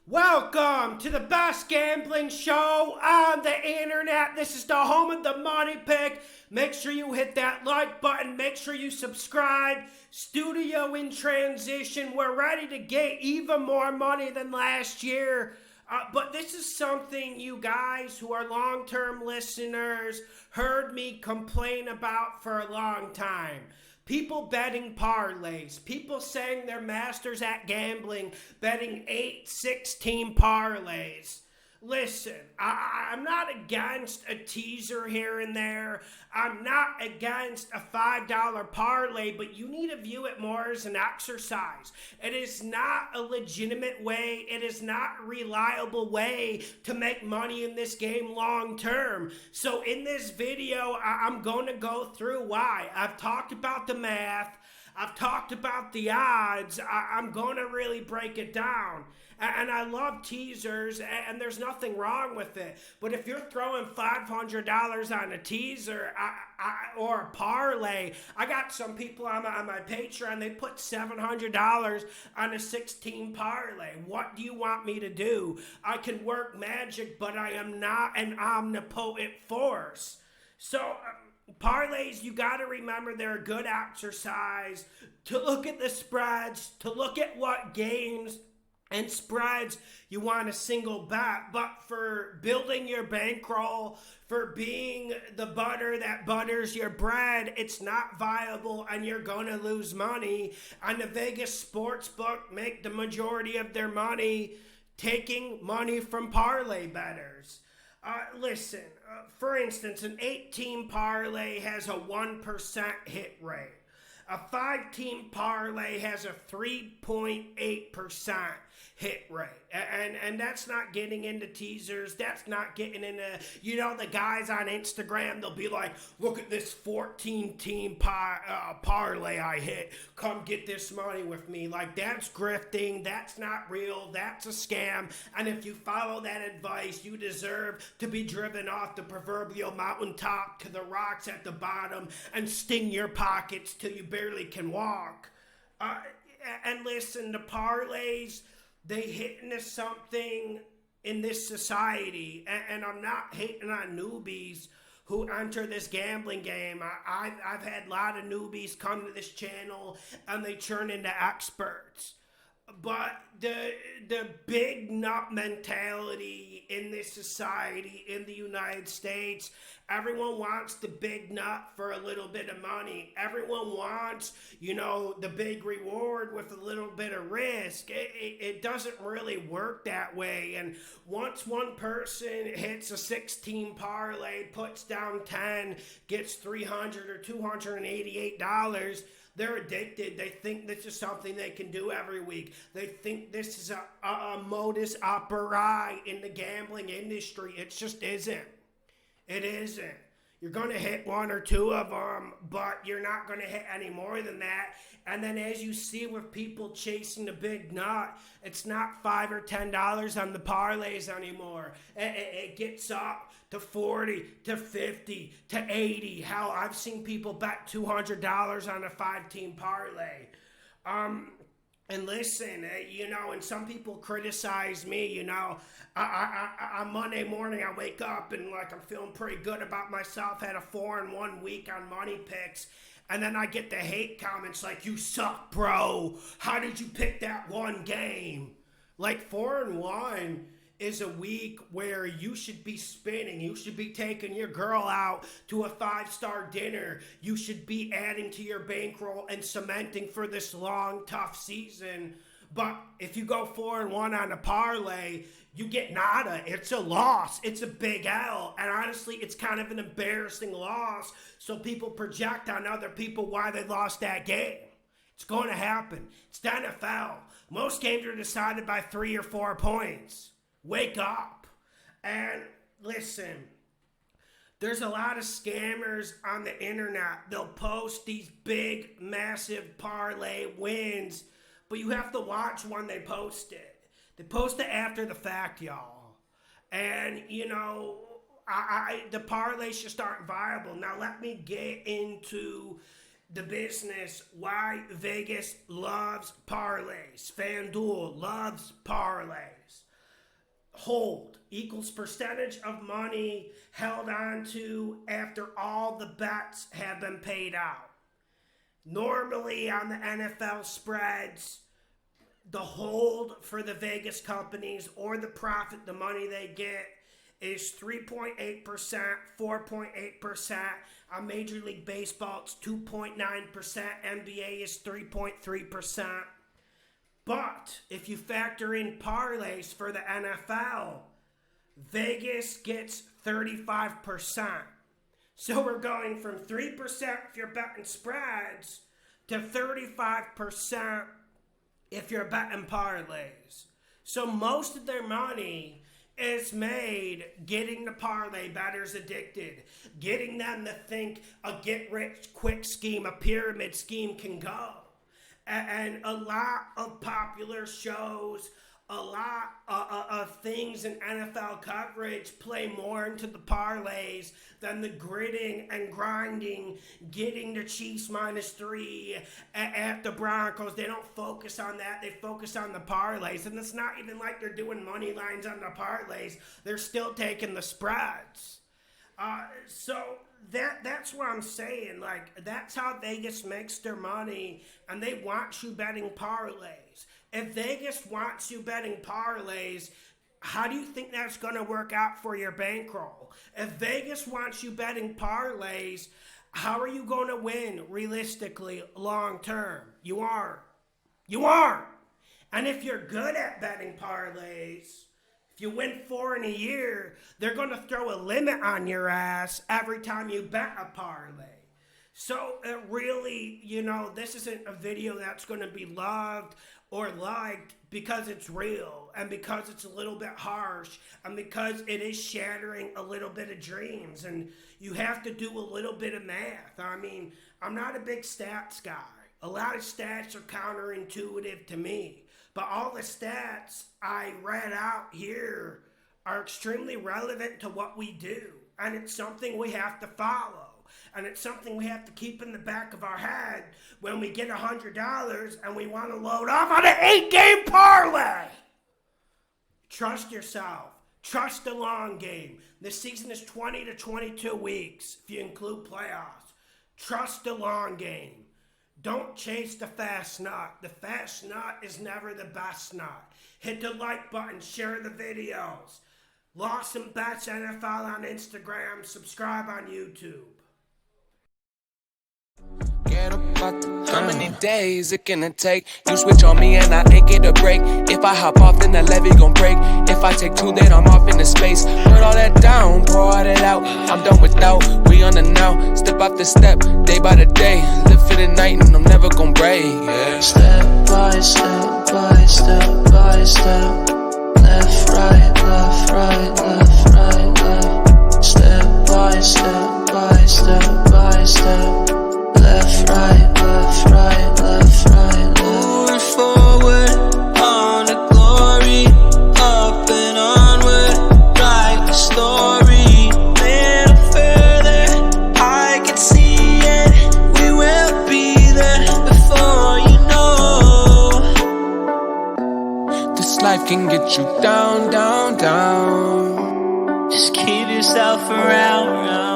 Welcome to the best gambling show on the internet. This is the home of the money pick. Make sure you hit that like button. Make sure you subscribe. Studio in transition. We're ready to get even more money than last year. But this is something you guys who are long-term listeners heard me complain about for a long time. People betting parlays. People saying they're masters at gambling, betting 8-16 parlays. Listen, I'm not against a teaser here and there. I'm not against a $5 parlay, but you need to view it more as an exercise. It is not a legitimate way. It is not a reliable way to make money in this game long term. So in this video, I'm going to go through why. I've talked about the math. I've talked about the odds. I'm going to really break it down. And I love teasers, and there's nothing wrong with it. But if you're throwing $500 on a teaser or a parlay, I got some people on my Patreon, they put $700 on a 16 parlay. What do you want me to do? I can work magic, but I am not an omnipotent force. So parlays, you got to remember they're a good exercise to look at the spreads, to look at what games and spreads you want a single bet. But for building your bankroll, for being the butter that butters your bread, it's not viable and you're going to lose money. And the Vegas sportsbook make the majority of their money taking money from parlay bettors. Listen, for instance, an 8-team parlay has a 1% hit rate. A 5-team parlay has a 3.8% hit rate. And that's not getting into teasers. That's not getting into, the guys on Instagram, they'll be like, look at this 14-team parlay I hit. Come get this money with me. Like, that's grifting. That's not real. That's a scam. And if you follow that advice, you deserve to be driven off the proverbial mountaintop to the rocks at the bottom and sting your pockets till you barely can walk. And listen, the parlays, they hit into something in this society, and I'm not hating on newbies who enter this gambling game. I've had a lot of newbies come to this channel, and they turn into experts. But the big nut mentality in this society, in the United States, everyone wants the big nut for a little bit of money. Everyone wants, the big reward with a little bit of risk. It doesn't really work that way. And once one person hits a 16 parlay, puts down 10, gets $300 or $288, they're addicted. They think this is something they can do every week. They think this is a modus operandi in the gambling industry. It just isn't. It isn't. You're going to hit one or two of them, but you're not going to hit any more than that. And then as you see with people chasing the big nut, it's not $5 or $10 on the parlays anymore. It gets up to 40, to 50, to 80. Hell, I've seen people bet $200 on a 5-team parlay. And listen, and some people criticize me, on Monday morning I wake up and I'm feeling pretty good about myself, had a 4-1 week on money picks, and then I get the hate comments like, you suck, bro. How did you pick that one game? 4-1 is a week where you should be spinning. You should be taking your girl out to a 5-star dinner. You should be adding to your bankroll and cementing for this long, tough season. But if you go 4-1 on a parlay, you get nada. It's a loss. It's a big L. And honestly, it's kind of an embarrassing loss. So people project on other people why they lost that game. It's going to happen. It's the NFL. Most games are decided by 3 or 4 points. Wake up. And listen, there's a lot of scammers on the internet. They'll post these big, massive parlay wins, but you have to watch when they post it. They post it after the fact, y'all. And, the parlays just aren't viable. Now, let me get into the business why Vegas loves parlays. FanDuel loves parlays. hold equals percentage of money held on to after all the bets have been paid out. Normally on the NFL spreads, the hold for the Vegas companies or the profit, the money they get, is 3.8%, 4.8%. On Major League Baseball, it's 2.9%. NBA is 3.3%. But if you factor in parlays for the NFL, Vegas gets 35%. So we're going from 3% if you're betting spreads to 35% if you're betting parlays. So most of their money is made getting the parlay bettors addicted, getting them to think a get-rich-quick scheme, a pyramid scheme can go. And a lot of popular shows, a lot of things in NFL coverage play more into the parlays than the gritting and grinding, getting the Chiefs -3 at the Broncos. They don't focus on that. They focus on the parlays. And it's not even like they're doing money lines on the parlays. They're still taking the spreads. So that's what I'm saying. Like, that's how Vegas makes their money, and they want you betting parlays. If Vegas wants you betting parlays, how do you think that's going to work out for your bankroll? If Vegas wants you betting parlays, how are you going to win realistically long term? You aren't. You aren't. And if you're good at betting parlays, if you win 4 in a year, they're going to throw a limit on your ass every time you bet a parlay. So it really, this isn't a video that's going to be loved or liked because it's real and because it's a little bit harsh and because it is shattering a little bit of dreams, and you have to do a little bit of math. I mean, I'm not a big stats guy. A lot of stats are counterintuitive to me, but all the stats I read out here are extremely relevant to what we do, and it's something we have to follow. And it's something we have to keep in the back of our head when we get $100 and we want to load off on an 8-game parlay. Trust yourself. Trust the long game. This season is 20 to 22 weeks if you include playoffs. Trust the long game. Don't chase the fast nut. The fast nut is never the best nut. Hit the like button. Share the videos. Lawson Bets NFL on Instagram. Subscribe on YouTube. Get up out the how many days it gonna take? You switch on me and I ain't get a break. If I hop off, then the levee gon' break. If I take 2, then I'm off into space. Put all that down, pour all that out. I'm done without, we on the now. Step after step, day by the day. Live for the night and I'm never gon' break. Yeah. Step by step by step by step. Left, right, left, right, left, right, left. Step by step by step by step. Left, right, left, right, left, right, left. Moving forward on the glory, up and onward, write the story. Little further, I can see it. We will be there before you know. This life can get you down, down, down. Just keep yourself around.